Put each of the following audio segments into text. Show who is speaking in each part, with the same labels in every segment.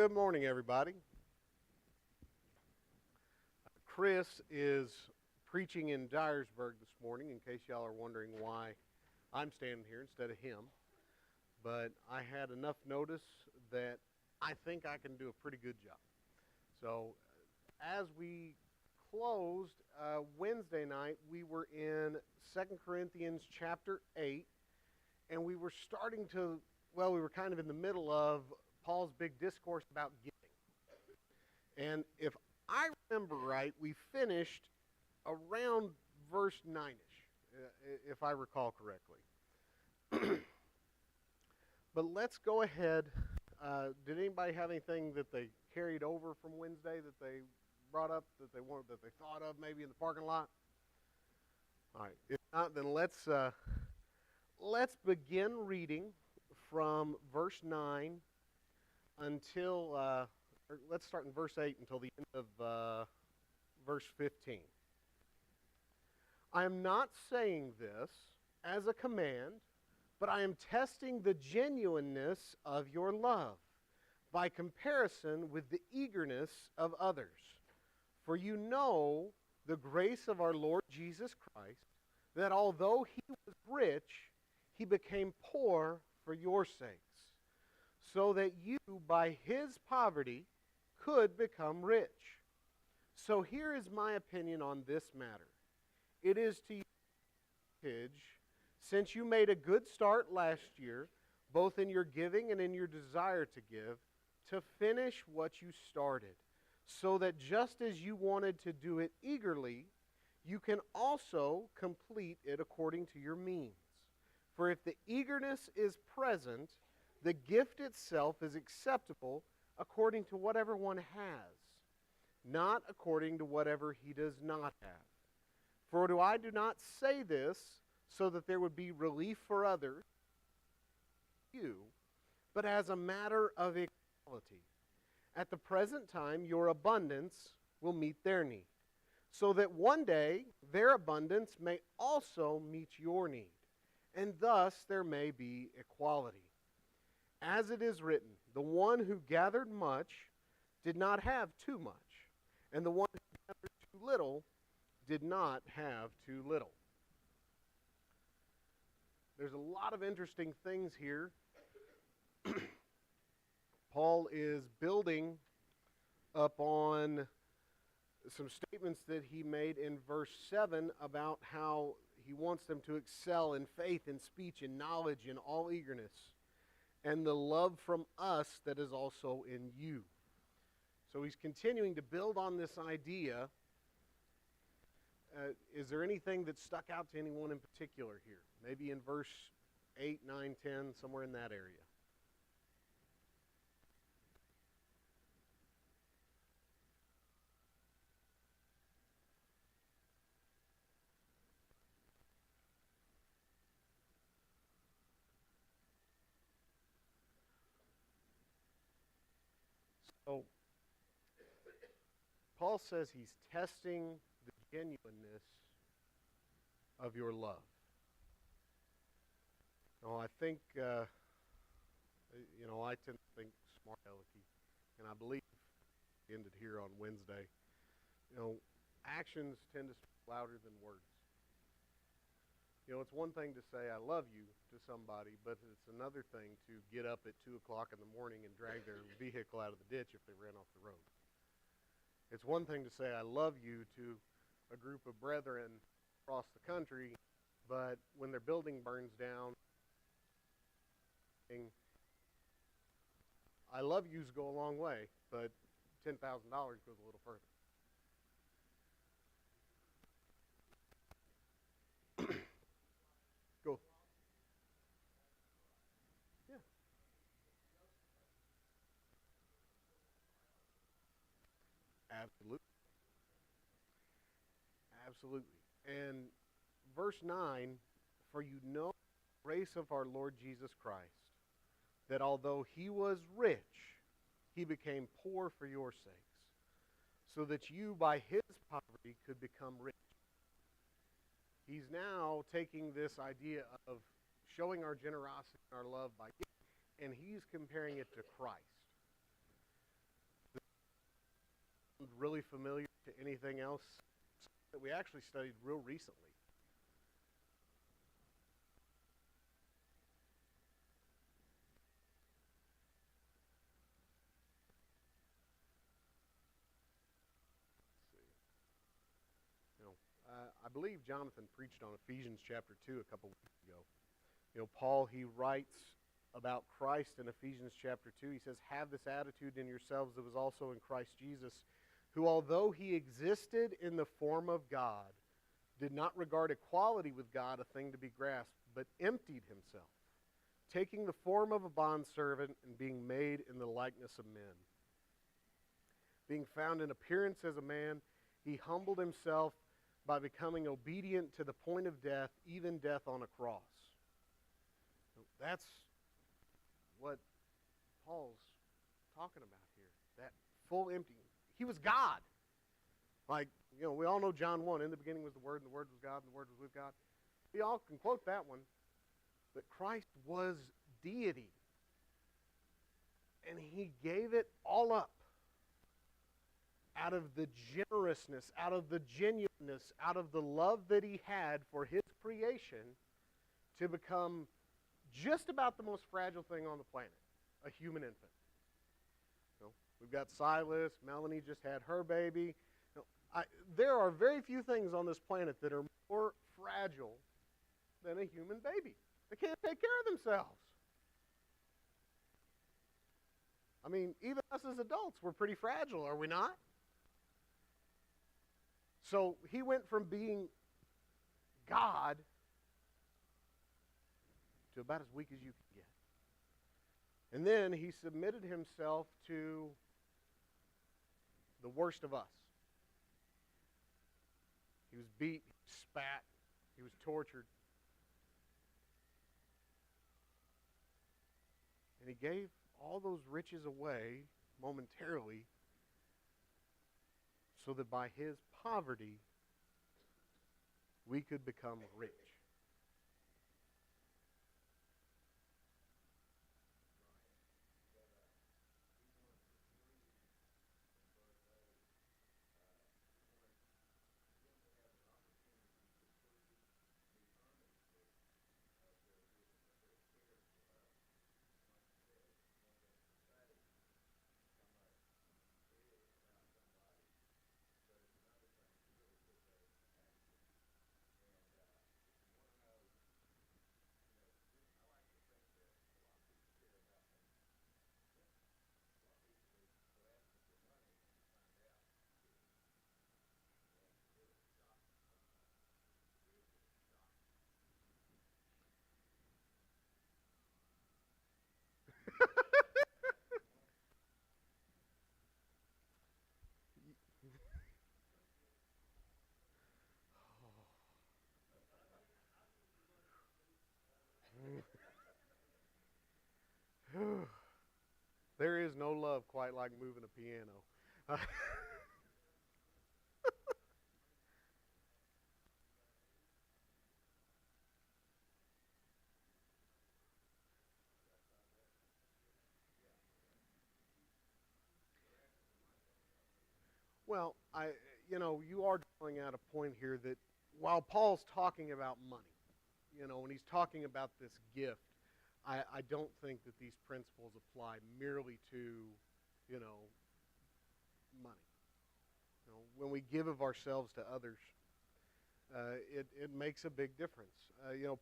Speaker 1: Good morning, everybody. Chris is preaching in Dyersburg this morning, in case y'all are wondering why I'm standing here instead of him. But I had enough notice that I think I can do a pretty good job. So as we closed Wednesday night, we were in 2 Corinthians chapter 8, and we were we were kind of in the middle of Paul's big discourse about giving. And if I remember right, we finished around verse 9-ish, if I recall correctly. But let's go ahead. Did anybody have anything that they carried over from Wednesday that they brought up that they thought of maybe in the parking lot? All right. If not, then let's begin reading from verse 9 until let's start in verse 8 until the end of verse 15. I am not saying this as a command, but I am testing the genuineness of your love by comparison with the eagerness of others. For you know the grace of our Lord Jesus Christ, that although he was rich, he became poor for your sakes, so that you by his poverty could become rich. So here is my opinion on this matter. It is to your advantage, since you made a good start last year, both in your giving and in your desire to give, to finish what you started, so that just as you wanted to do it eagerly, you can also complete it according to your means. For if the eagerness is present, the gift itself is acceptable according to whatever one has, not according to whatever he does not have. For I do not say this so that there would be relief for others, but as a matter of equality. At the present time, your abundance will meet their need, so that one day their abundance may also meet your need, and thus there may be equality. As it is written, the one who gathered much did not have too much, and the one who gathered too little did not have too little. There's a lot of interesting things here. Paul is building upon some statements that he made in verse 7 about how he wants them to excel in faith, in speech, in knowledge, in all eagerness, and the love from us that is also in you. So he's continuing to build on this idea. Is there anything that stuck out to anyone in particular here? Maybe in verse 8, 9, 10, somewhere in that area. So, Paul says he's testing the genuineness of your love. Now, I think, I tend to think smart alecky, and I believe it ended here on Wednesday. Actions tend to speak louder than words. It's one thing to say I love you to somebody, but it's another thing to get up at 2 o'clock in the morning and drag their vehicle out of the ditch if they ran off the road. It's one thing to say I love you to a group of brethren across the country, but when their building burns down, I love yous go a long way, but $10,000 goes a little further. Go. Yeah. Absolutely. Absolutely. And verse 9, for you know the grace of our Lord Jesus Christ, that although he was rich, he became poor for your sakes, so that you by his poverty could become rich. He's now taking this idea of showing our generosity and our love by giving, and he's comparing it to Christ. really familiar to anything else that we actually studied real recently? Let's see. You know, I believe Jonathan preached on Ephesians chapter 2 a couple weeks ago. Paul, he writes about Christ in Ephesians chapter 2. He says, "Have this attitude in yourselves that was also in Christ Jesus, who although he existed in the form of God, did not regard equality with God a thing to be grasped, but emptied himself, taking the form of a bondservant and being made in the likeness of men. Being found in appearance as a man, he humbled himself by becoming obedient to the point of death, even death on a cross." That's what Paul's talking about here. That full emptying. He was God. Like, we all know John 1. In the beginning was the Word, and the Word was God, and the Word was with God. We all can quote that one. But Christ was deity. And he gave it all up out of the generousness, out of the genuineness, out of the love that he had for his creation to become just about the most fragile thing on the planet, a human infant. We've got Silas, Melanie just had her baby. There are very few things on this planet that are more fragile than a human baby. They can't take care of themselves. I mean, even us as adults, we're pretty fragile, are we not? So he went from being God to about as weak as you can get. And then he submitted himself to the worst of us. He was beat, he was spat, he was tortured. And he gave all those riches away momentarily so that by his poverty we could become rich. There is no love quite like moving a piano. Well, you are drawing out a point here that while Paul's talking about money, when he's talking about this gift, I don't think that these principles apply merely to, money. When we give of ourselves to others, it makes a big difference.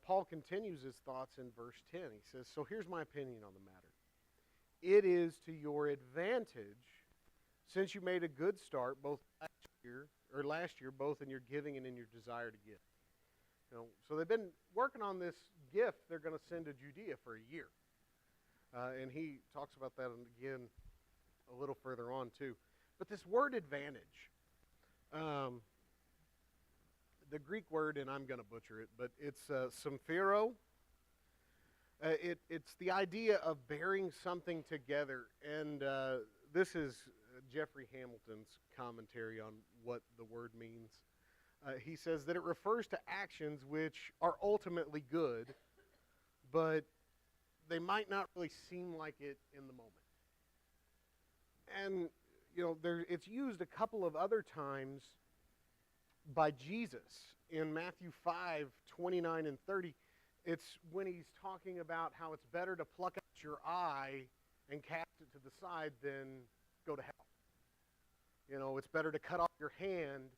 Speaker 1: Paul continues his thoughts in verse 10. He says, "So here's my opinion on the matter. It is to your advantage, since you made a good start both last year, both in your giving and in your desire to give." So they've been working on this gift they're going to send to Judea for a year. And he talks about that again a little further on too. But this word advantage, the Greek word, and I'm going to butcher it, but it's symphero. It's the idea of bearing something together. And this is Jeffrey Hamilton's commentary on what the word means. He says that it refers to actions which are ultimately good, but they might not really seem like it in the moment. And, it's used a couple of other times by Jesus in Matthew 5:29 and 30. It's when he's talking about how it's better to pluck out your eye and cast it to the side than go to hell. It's better to cut off your hand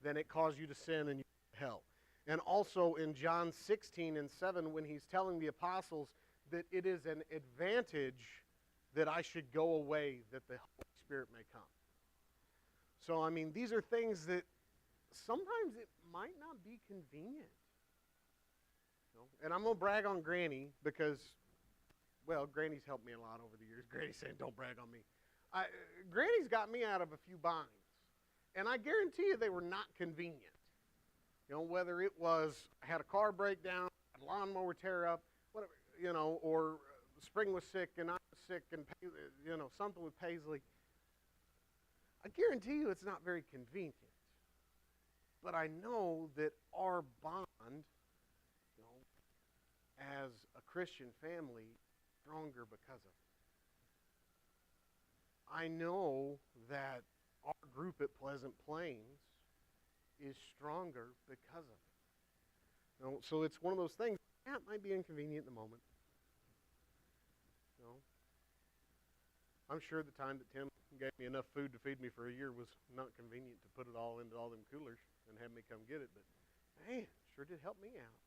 Speaker 1: than it cause you to sin and you go to hell. And also in John 16:7, when he's telling the apostles that it is an advantage that I should go away, that the Holy Spirit may come. So, I mean, these are things that sometimes it might not be convenient. And I'm going to brag on Granny because, well, Granny's helped me a lot over the years. Granny's saying, don't brag on me. Granny's got me out of a few binds. And I guarantee you they were not convenient. Whether it was I had a car breakdown, a lawnmower tear up, whatever, or Spring was sick and I was sick and, something with Paisley. I guarantee you it's not very convenient. But I know that our bond, as a Christian family, is stronger because of it. I know that our group at Pleasant Plains is stronger because of it. So it's one of those things, yeah, it might be inconvenient in the moment. I'm sure the time that Tim gave me enough food to feed me for a year was not convenient to put it all into all them coolers and have me come get it, but man, sure did help me out.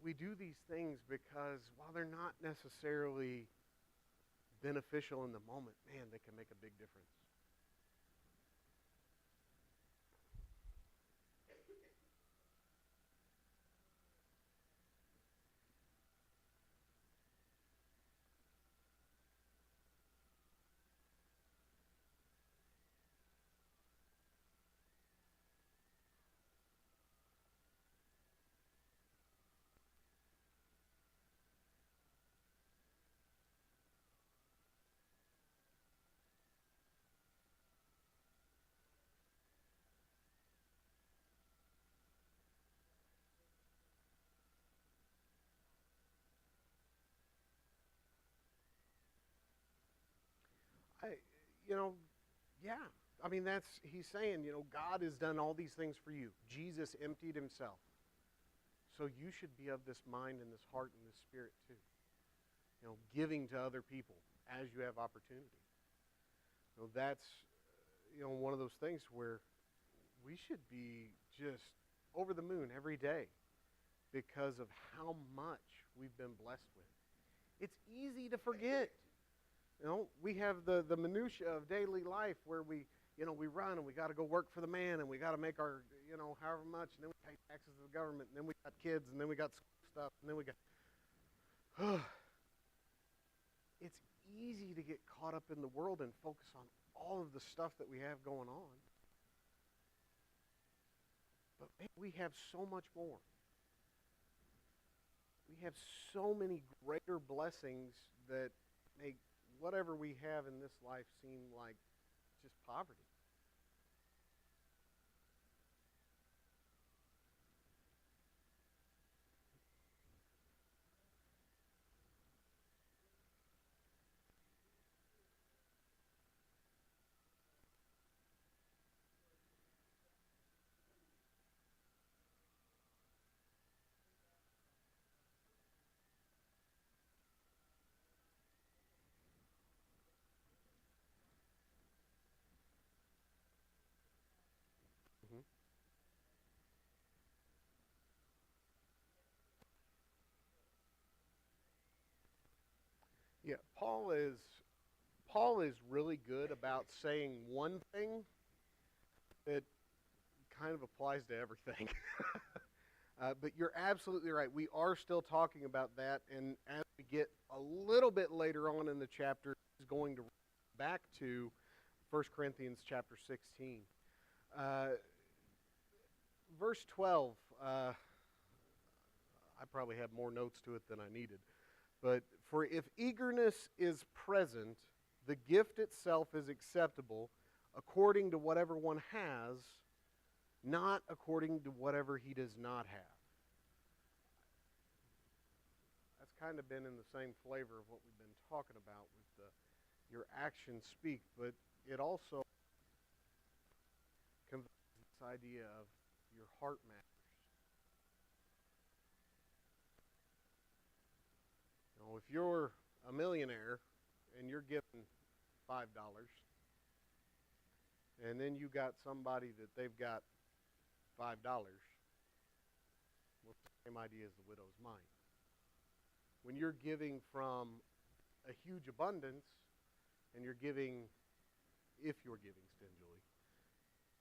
Speaker 1: We do these things because while they're not necessarily beneficial in the moment, man, they can make a big difference. I, yeah. I mean, he's saying, God has done all these things for you. Jesus emptied himself. So you should be of this mind and this heart and this spirit too. Giving to other people as you have opportunity. That's, one of those things where we should be just over the moon every day because of how much we've been blessed with. It's easy to forget. We have the minutia of daily life where we run and we got to go work for the man and we got to make our, however much, and then we pay taxes to the government, and then we got kids, and then we got stuff, and then we got... It's easy to get caught up in the world and focus on all of the stuff that we have going on. But man, we have so much more. We have so many greater blessings that make whatever we have in this life seem like just poverty. Mm-hmm. Yeah, Paul is really good about saying one thing that kind of applies to everything. But you're absolutely right. We are still talking about that, and as we get a little bit later on in the chapter, he's going to back to 1 Corinthians chapter 16. Verse 12, I probably have more notes to it than I needed. But for if eagerness is present, the gift itself is acceptable according to whatever one has, not according to whatever he does not have. That's kind of been in the same flavor of what we've been talking about with your actions speak, but it also conveys this idea of your heart matters. You know, if you're a millionaire and you're given $5, and then you got somebody that they've got $5, well, it's the same idea as the widow's mite. When you're giving from a huge abundance, and you're giving, if you're giving stingily,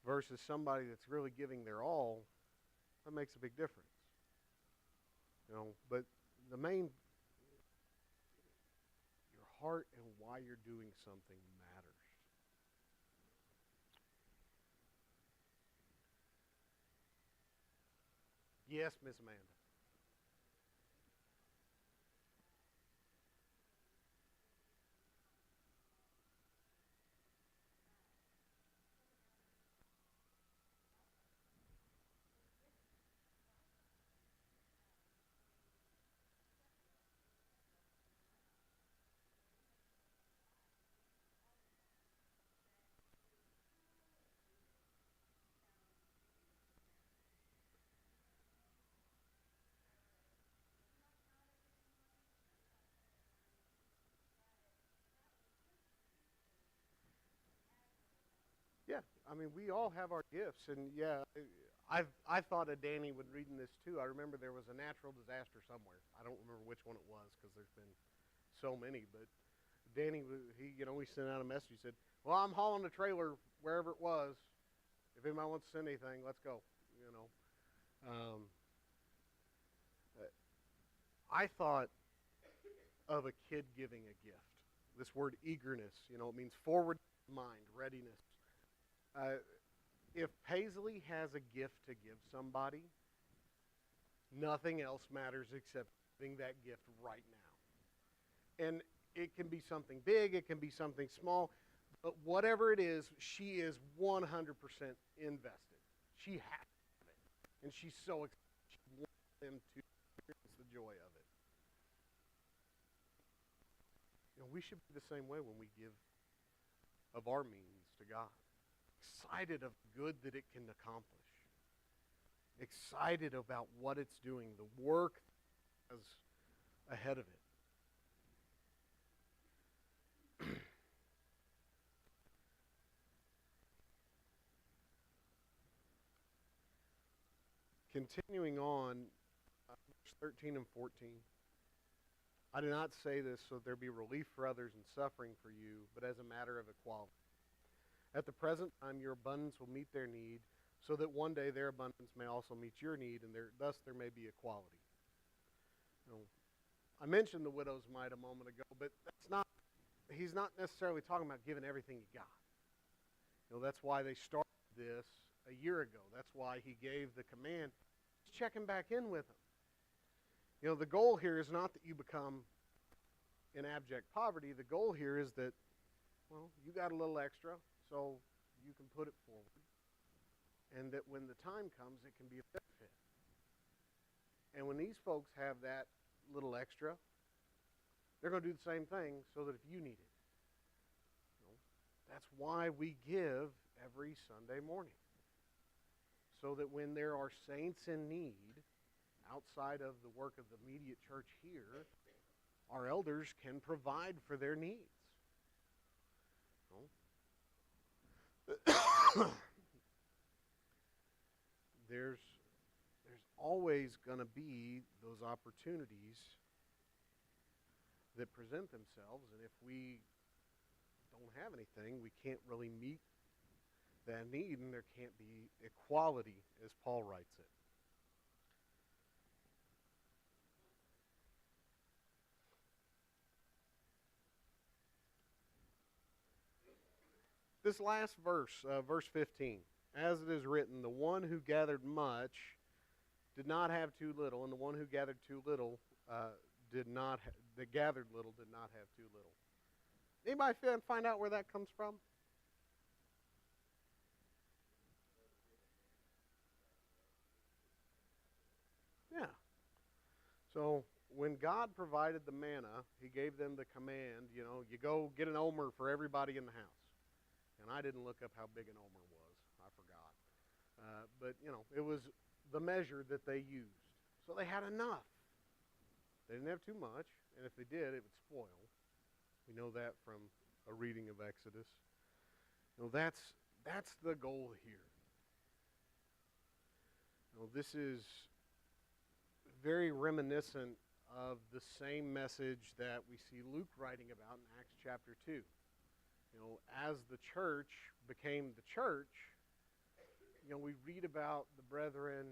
Speaker 1: versus somebody that's really giving their all, that makes a big difference. You know, but the main, your heart and why you're doing something matters. Yes, Miss Amanda. Yeah, I mean, we all have our gifts, and yeah, I thought of Danny when reading this too. I remember there was a natural disaster somewhere. I don't remember which one it was because there's been so many, but Danny, he sent out a message. He said, "Well, I'm hauling the trailer wherever it was. If anybody wants to send anything, let's go." You know, um, uh, I thought of a kid giving a gift. This word eagerness, it means forward mind, readiness. Uh, if Paisley has a gift to give somebody, nothing else matters except giving that gift right now. And it can be something big, it can be something small, but whatever it is, she is 100% invested. She has it, and she's so excited. She wants them to experience the joy of it. We should be the same way when we give of our means to God. Excited of the good that it can accomplish. Excited about what it's doing, the work that's ahead of it. Continuing on, verse 13 and 14. I do not say this so there be relief for others and suffering for you, but as a matter of equality. At the present time, your abundance will meet their need, so that one day their abundance may also meet your need, and thus there may be equality. I mentioned the widow's mite a moment ago, but he's not necessarily talking about giving everything you got. That's why they started this a year ago. That's why he gave the command. He's checking back in with them. The goal here is not that you become in abject poverty. The goal here is that, you got a little extra, so you can put it forward. And that when the time comes, it can be a benefit. And when these folks have that little extra, they're going to do the same thing so that if you need it. That's why we give every Sunday morning. So that when there are saints in need, outside of the work of the immediate church here, our elders can provide for their needs. There's always going to be those opportunities that present themselves, and if we don't have anything, we can't really meet that need, and there can't be equality, as Paul writes it. This last verse, verse 15, as it is written, the one who gathered much did not have too little, and the one who gathered too little that gathered little did not have too little. Anybody find out where that comes from? Yeah. So when God provided the manna, he gave them the command, you go get an omer for everybody in the house. And I didn't look up how big an omer was. I forgot. But, it was the measure that they used. So they had enough. They didn't have too much, and if they did, it would spoil. We know that from a reading of Exodus. That's the goal here. This is very reminiscent of the same message that we see Luke writing about in Acts chapter 2. As the church became the church, we read about the brethren,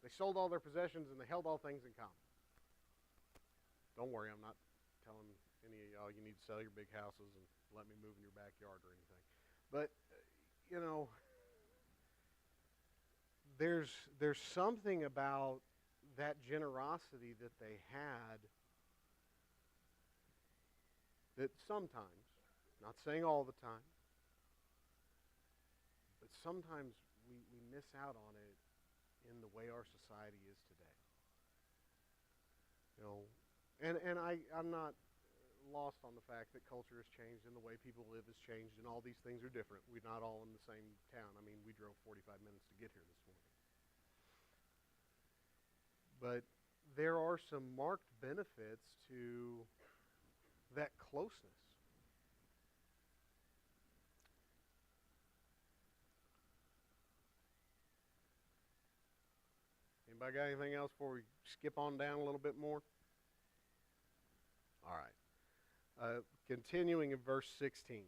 Speaker 1: they sold all their possessions and they held all things in common. Don't worry, I'm not telling any of y'all you need to sell your big houses and let me move in your backyard or anything. But, there's something about that generosity that they had that sometimes, not saying all the time, but sometimes we miss out on it in the way our society is today. And I'm not lost on the fact that culture has changed and the way people live has changed and all these things are different. We're not all in the same town. I mean, we drove 45 minutes to get here this morning. But there are some marked benefits to that closeness. Anybody got anything else before we skip on down a little bit more? All right. Continuing in verse 16.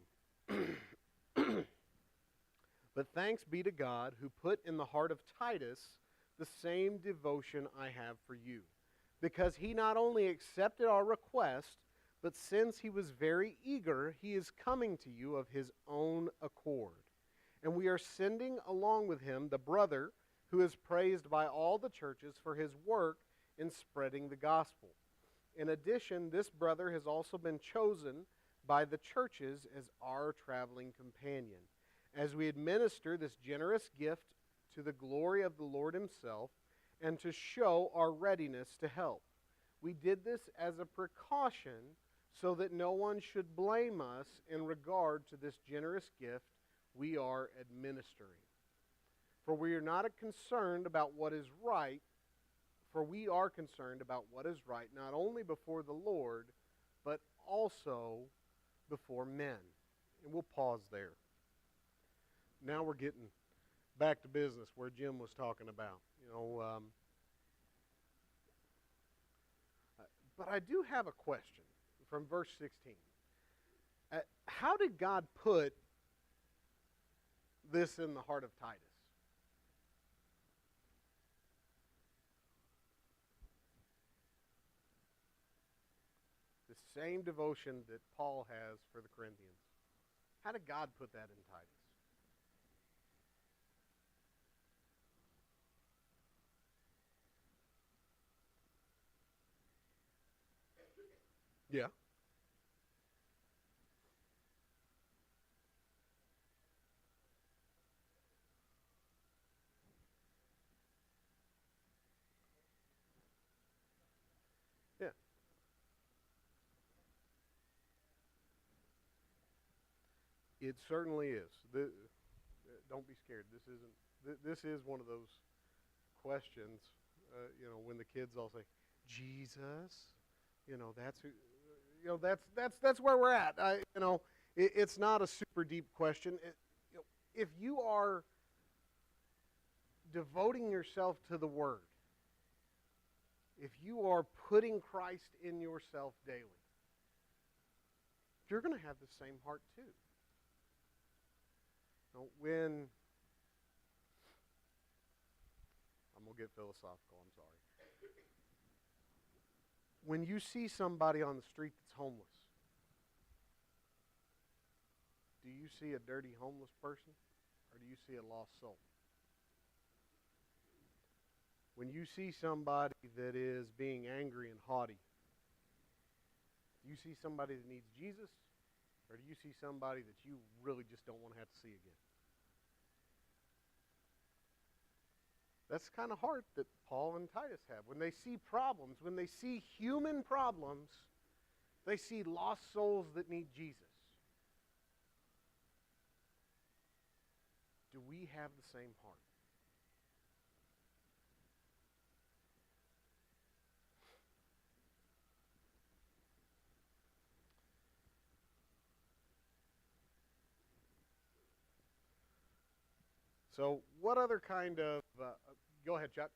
Speaker 1: But thanks be to God who put in the heart of Titus the same devotion I have for you, because he not only accepted our request, but since he was very eager, he is coming to you of his own accord. And we are sending along with him the brother who is praised by all the churches for his work in spreading the gospel. In addition, this brother has also been chosen by the churches as our traveling companion, as we administer this generous gift to the glory of the Lord himself and to show our readiness to help. We did this as a precaution so that no one should blame us in regard to this generous gift we are administering. For we are not concerned about what is right, for we are concerned about what is right, not only before the Lord, but also before men. And we'll pause there. Now we're getting back to business where Jim was talking about. But I do have a question from verse 16. How did God put this in the heart of Titus? The same devotion that Paul has for the Corinthians. How did God put that in Titus? Yeah. Yeah. It certainly is. Don't be scared. This is one of those questions. When the kids all say, "Jesus," that's who. That's where we're at. It's not a super deep question. If you are devoting yourself to the Word, if you are putting Christ in yourself daily, you're going to have the same heart too. When I'm going to get philosophical, I'm sorry. When you see somebody on the street that's homeless, do you see a dirty homeless person or do you see a lost soul? When you see somebody that is being angry and haughty, do you see somebody that needs Jesus or do you see somebody that you really just don't want to have to see again? That's the kind of heart that Paul and Titus have. When they see problems, when they see human problems, they see lost souls that need Jesus. Do we have the same heart? So, what other kind of... go ahead, Chuck.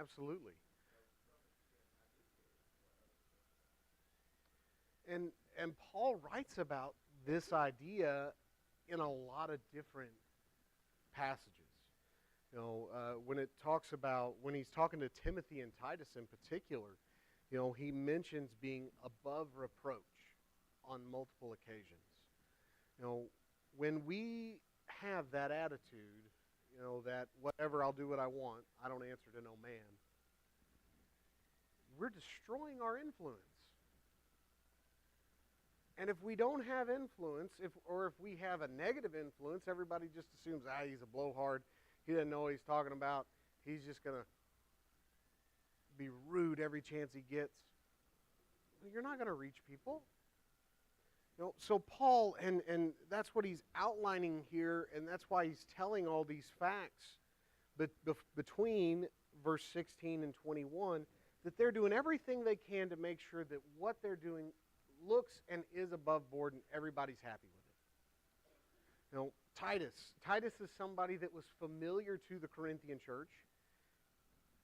Speaker 1: Absolutely. And and Paul writes about this idea in a lot of different passages. When it talks about, when he's talking to Timothy and Titus in particular, he mentions being above reproach on multiple occasions. When we have that attitude, that whatever, I'll do what I want, I don't answer to no man, we're destroying our influence. And if we don't have influence, if we have a negative influence, everybody just assumes, he's a blowhard. He doesn't know what he's talking about. He's just going to be rude every chance he gets. Well, you're not going to reach people. So Paul, and that's what he's outlining here, and that's why he's telling all these facts between verse 16 and 21, that they're doing everything they can to make sure that what they're doing looks and is above board and everybody's happy with it. Titus is somebody that was familiar to the Corinthian church,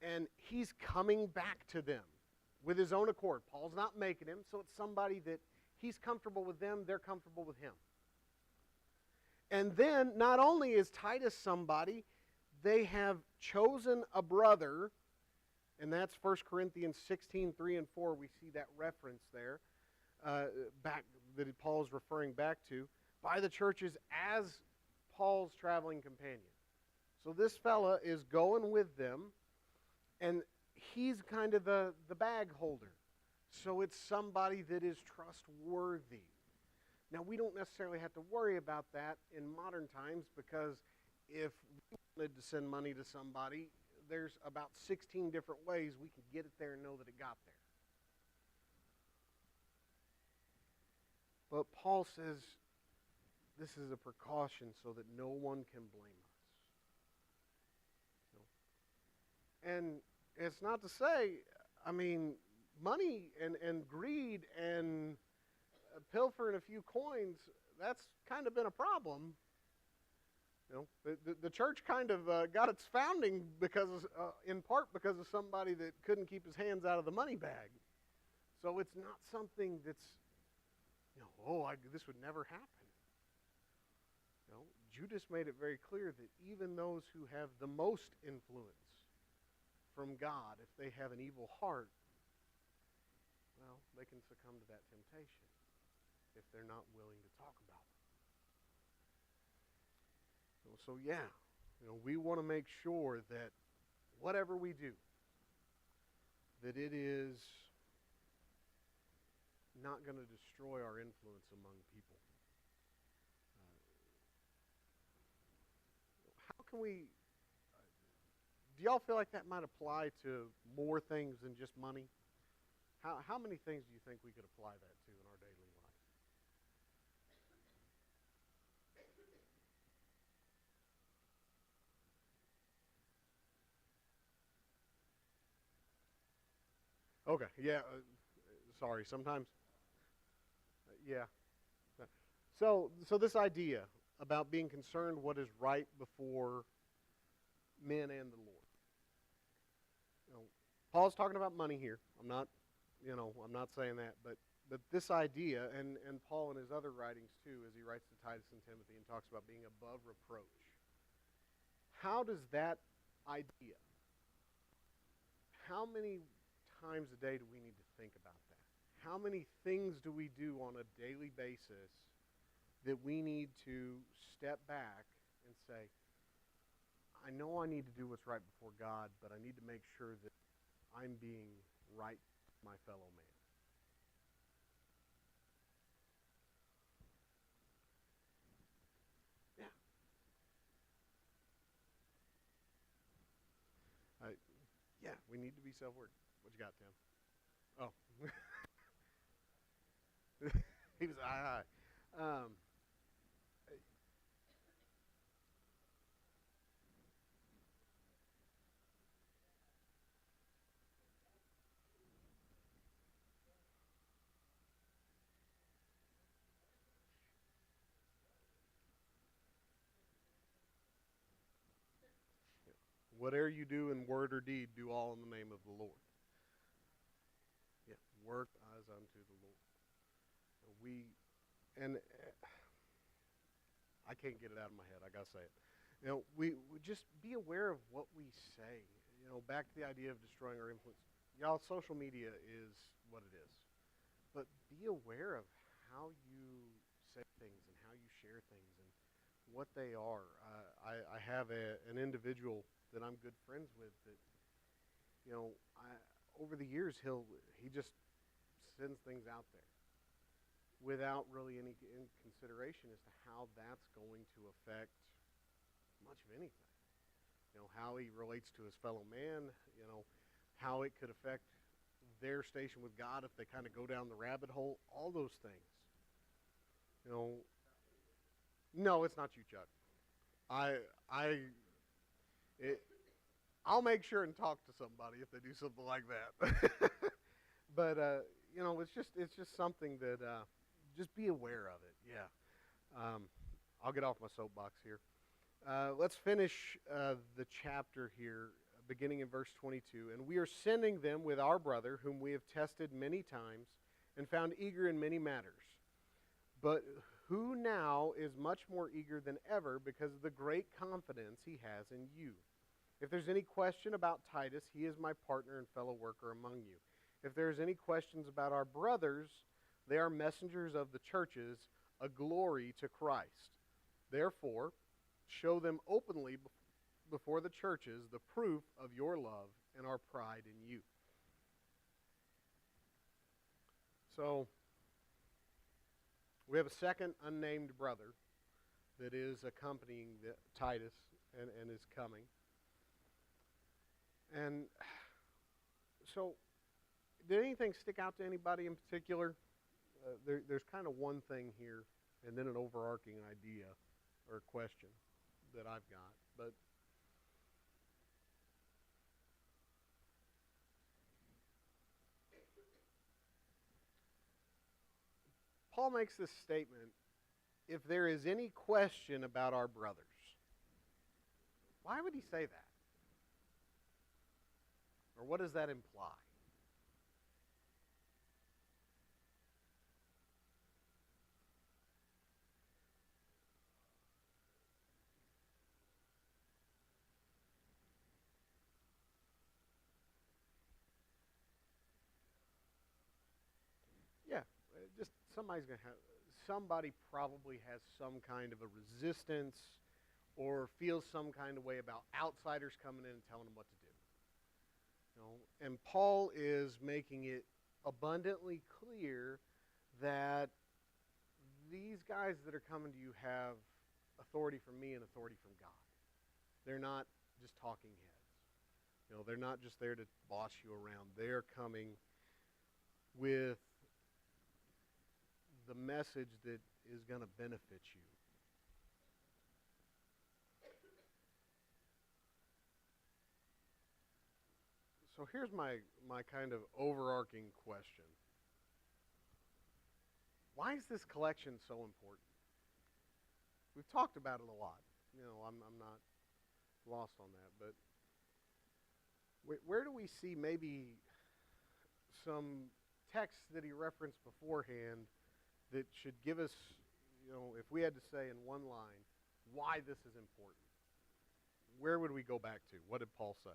Speaker 1: and he's coming back to them with his own accord. Paul's not making him, so it's somebody that he's comfortable with them, they're comfortable with him. And then, not only is Titus somebody, they have chosen a brother, and that's 1 Corinthians 16, 3 and 4. We see that reference there, back that Paul is referring back to, by the churches as Paul's traveling companion. So this fella is going with them, and he's kind of the bag holder. So it's somebody that is trustworthy. Now, we don't necessarily have to worry about that in modern times, because if we wanted to send money to somebody, there's about 16 different ways we can get it there and know that it got there. But Paul says this is a precaution so that no one can blame us. And it's not to say, money and greed and pilfering a few coins, that's kind of been a problem. The church kind of got its founding in part because of somebody that couldn't keep his hands out of the money bag. So it's not something that's, this would never happen. Judas made it very clear that even those who have the most influence from God, if they have an evil heart, well, they can succumb to that temptation if they're not willing to talk about it. So we want to make sure that whatever we do, that it is not going to destroy our influence among people. How can we... do y'all feel like that might apply to more things than just money? How many things do you think we could apply that to in our daily life? Okay, yeah. Sorry, sometimes. Yeah. So this idea about being concerned what is right before men and the Lord. You know, Paul's talking about money here. I'm not saying that, but this idea, and Paul in his other writings too, as he writes to Titus and Timothy and talks about being above reproach. How does that idea, how many times a day do we need to think about that? How many things do we do on a daily basis that we need to step back and say, I know I need to do what's right before God, but I need to make sure that I'm being right to my fellow man. Yeah. I, yeah, we need to be self-aware. What you got, Tim? Oh. He was aye, aye. Whatever you do in word or deed, do all in the name of the Lord. Yeah, work as unto the Lord. We, and I can't get it out of my head. I gotta say it. We just be aware of what we say. Back to the idea of destroying our influence. Y'all, social media is what it is, but be aware of how you say things and how you share things and what they are. I have an individual that I'm good friends with that, over the years he just sends things out there without really any consideration as to how that's going to affect much of anything. How he relates to his fellow man, how it could affect their station with God if they kind of go down the rabbit hole, all those things. You know, no, it's not you, Chuck. I, I, it, I'll make sure and talk to somebody if they do something like that. But it's just something that just be aware of it. Yeah. I'll get off my soapbox here. Let's finish the chapter here, beginning in verse 22. And we are sending them with our brother, whom we have tested many times and found eager in many matters, but who now is much more eager than ever because of the great confidence he has in you. If there's any question about Titus, he is my partner and fellow worker among you. If there's any questions about our brothers, they are messengers of the churches, a glory to Christ. Therefore, show them openly before the churches the proof of your love and our pride in you. So, we have a second unnamed brother that is accompanying Titus and is coming. And so, did anything stick out to anybody in particular? There's kind of one thing here, and then an overarching idea or question that I've got. But Paul makes this statement, if there is any question about our brothers. Why would he say that? Or what does that imply? Yeah, just somebody probably has some kind of a resistance or feels some kind of way about outsiders coming in and telling them what to do. And Paul is making it abundantly clear that these guys that are coming to you have authority from me and authority from God. They're not just talking heads. They're not just there to boss you around. They're coming with the message that is going to benefit you. So here's my kind of overarching question. Why is this collection so important? We've talked about it a lot. I'm not lost on that, but where do we see maybe some text that he referenced beforehand that should give us, if we had to say in one line, why this is important? Where would we go back to? What did Paul say?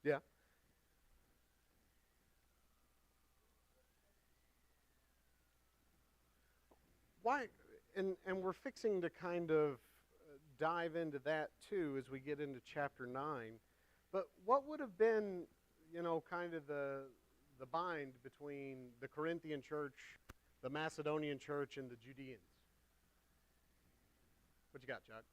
Speaker 1: Yeah. Why? And we're fixing to kind of dive into that too as we get into chapter 9. But what would have been, kind of the bind between the Corinthian church, the Macedonian church, and the Judeans? What you got, Chuck?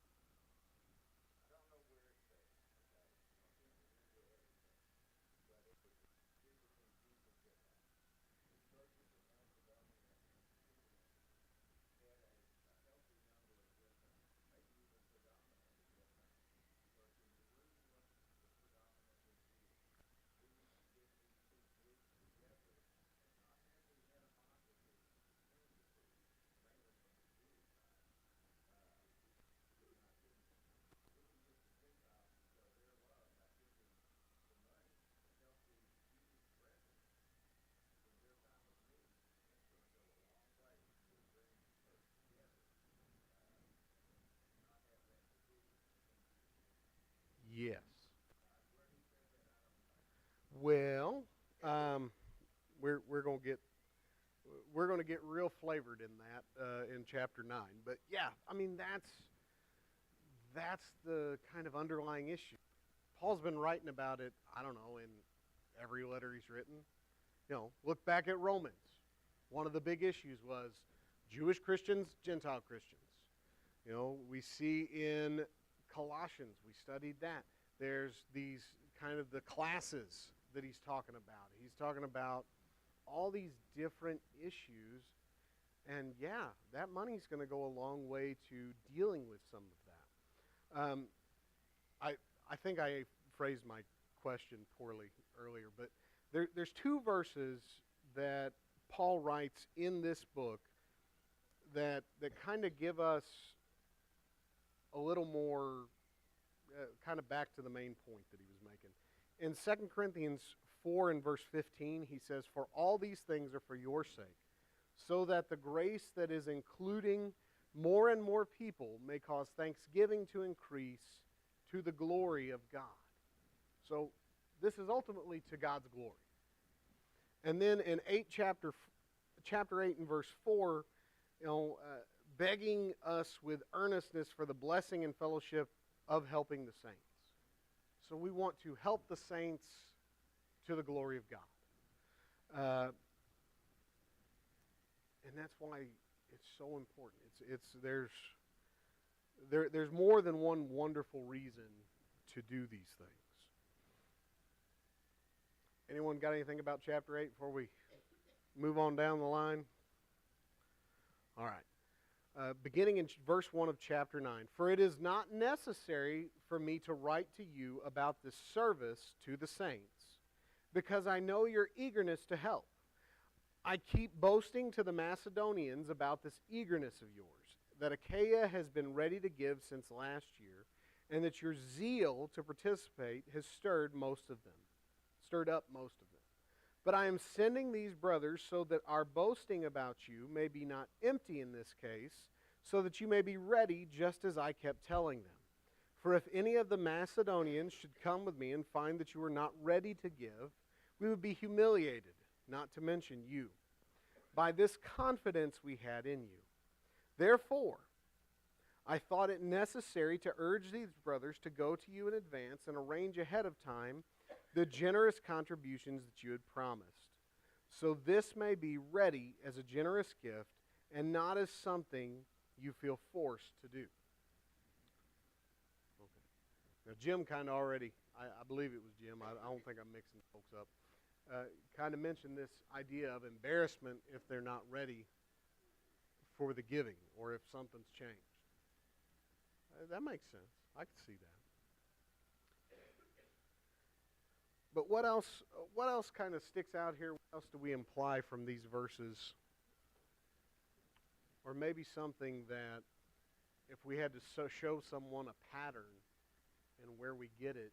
Speaker 1: Yes. Well, um, we're gonna get real flavored in that in chapter 9. But yeah, I mean that's the kind of underlying issue. Paul's been writing about it. I don't know, in every letter he's written. Look back at Romans. One of the big issues was Jewish Christians, Gentile Christians. We see in Colossians, we studied that. There's these kind of the classes that he's talking about. He's talking about all these different issues. And yeah, that money's going to go a long way to dealing with some of that. I think I phrased my question poorly earlier, but there's two verses that Paul writes in this book that kind of give us a little more kind of back to the main point that he was making. In 2 Corinthians 4 and verse 15, he says, "For all these things are for your sake, so that the grace that is including more and more people may cause thanksgiving to increase to the glory of God." So this is ultimately to God's glory. And then in chapter 8 and verse 4, begging us with earnestness for the blessing and fellowship of helping the saints. So we want to help the saints to the glory of God. And that's why it's so important. There's more than one wonderful reason to do these things. Anyone got anything about chapter 8 before we move on down the line? All right. Beginning in verse 1 of chapter 9. "For it is not necessary for me to write to you about this service to the saints, because I know your eagerness to help. I keep boasting to the Macedonians about this eagerness of yours, that Achaia has been ready to give since last year, and that your zeal to participate has stirred up most of them. But I am sending these brothers so that our boasting about you may be not empty in this case, so that you may be ready just as I kept telling them. For if any of the Macedonians should come with me and find that you are not ready to give, we would be humiliated, not to mention you, by this confidence we had in you. Therefore, I thought it necessary to urge these brothers to go to you in advance and arrange ahead of time the generous contributions that you had promised, so this may be ready as a generous gift and not as something you feel forced to do. Okay. Now, Jim kind of already, I believe it was Jim, I don't think I'm mixing folks up, kind of mentioned this idea of embarrassment if they're not ready for the giving or if something's changed. That makes sense. I can see that. But what else kind of sticks out here? What else do we imply from these verses? Or maybe something that if we had to show someone a pattern and where we get it,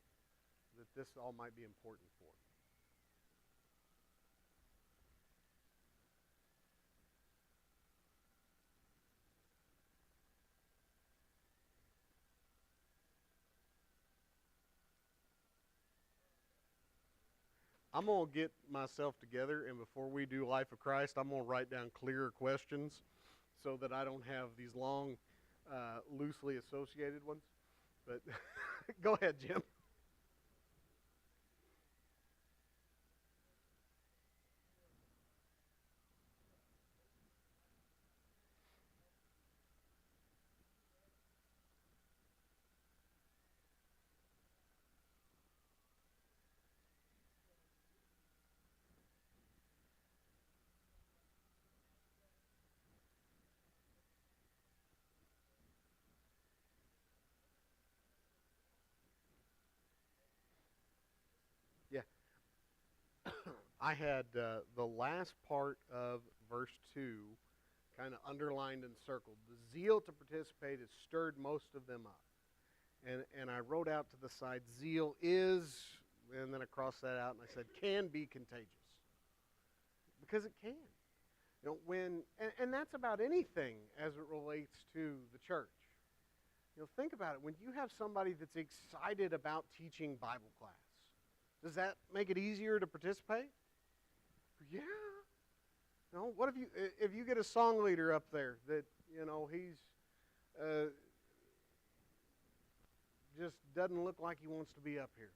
Speaker 1: that this all might be important for. I'm going to get myself together, and before we do Life of Christ, I'm going to write down clearer questions so that I don't have these long, loosely associated ones. But go ahead, Jim. Yeah. I had the last part of verse 2 kind of underlined and circled. The zeal to participate has stirred most of them up. And I wrote out to the side, zeal is, and then I crossed that out and I said, can be contagious. Because it can. You know, and that's about anything as it relates to the church. You know, think about it. When you have somebody that's excited about teaching Bible class, does that make it easier to participate? Yeah. You know, what if you get a song leader up there that, you know, he's just doesn't look like he wants to be up here?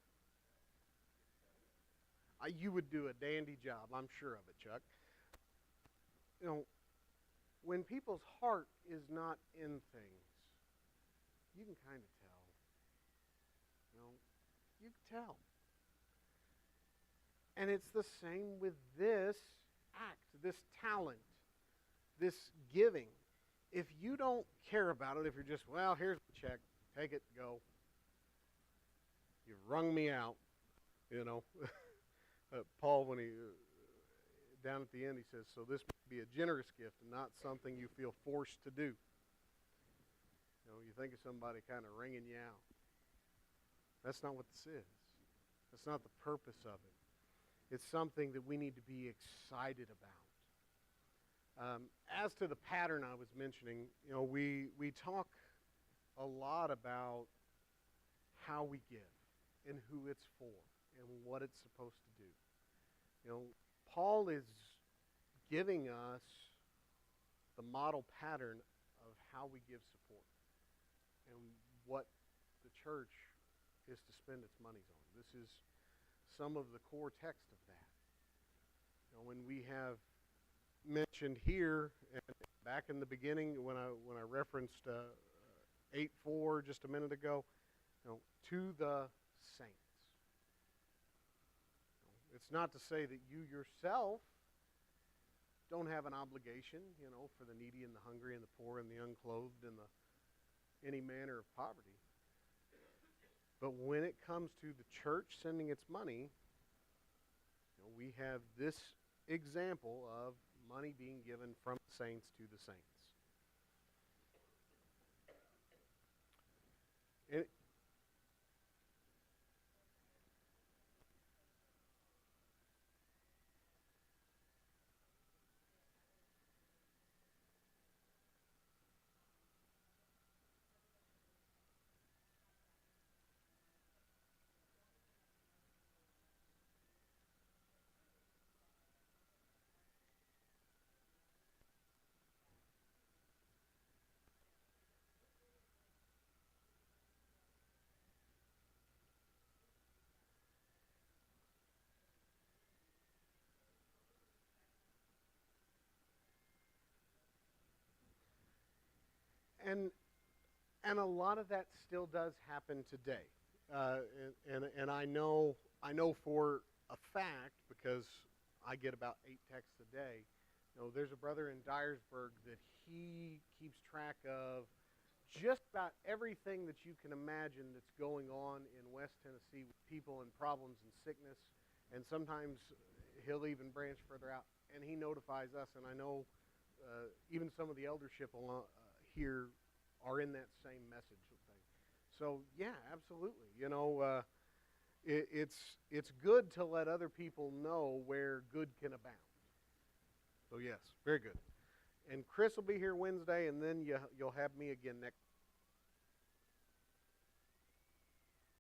Speaker 1: You would do a dandy job, I'm sure of it, Chuck. You know, when people's heart is not in things, you can kind of tell. You know, you can tell. And it's the same with this act, this talent, this giving. If you don't care about it, if you're just, well, here's the check, take it, go. You've wrung me out, you know. Paul, when he, down at the end, he says, so this may be a generous gift and not something you feel forced to do. You know, you think of somebody kind of wringing you out. That's not what this is. That's not the purpose of it. It's something that we need to be excited about. As to the pattern I was mentioning, you know, we talk a lot about how we give and who it's for and what it's supposed to do. You know, Paul is giving us the model pattern of how we give support and what the church is to spend its monies on. This is some of the core text of that. You know, when we have mentioned here, and back in the beginning when I referenced 8:4 just a minute ago, you know, to the saints. It's not to say that you yourself don't have an obligation, you know, for the needy and the hungry and the poor and the unclothed and any manner of poverty. But when it comes to the church sending its money, you know, we have this example of money being given from the saints to the saints. And and and a lot of that still does happen today. And I know for a fact, because I get about 8 texts a day. You know, there's a brother in Dyersburg that he keeps track of just about everything that you can imagine that's going on in West Tennessee with people and problems and sickness. And sometimes he'll even branch further out, and he notifies us. And I know even some of the eldership here are in that same message thing. So yeah, absolutely. You know, it's good to let other people know where good can abound. So yes, very good. And Chris will be here Wednesday, and then you'll have me again next.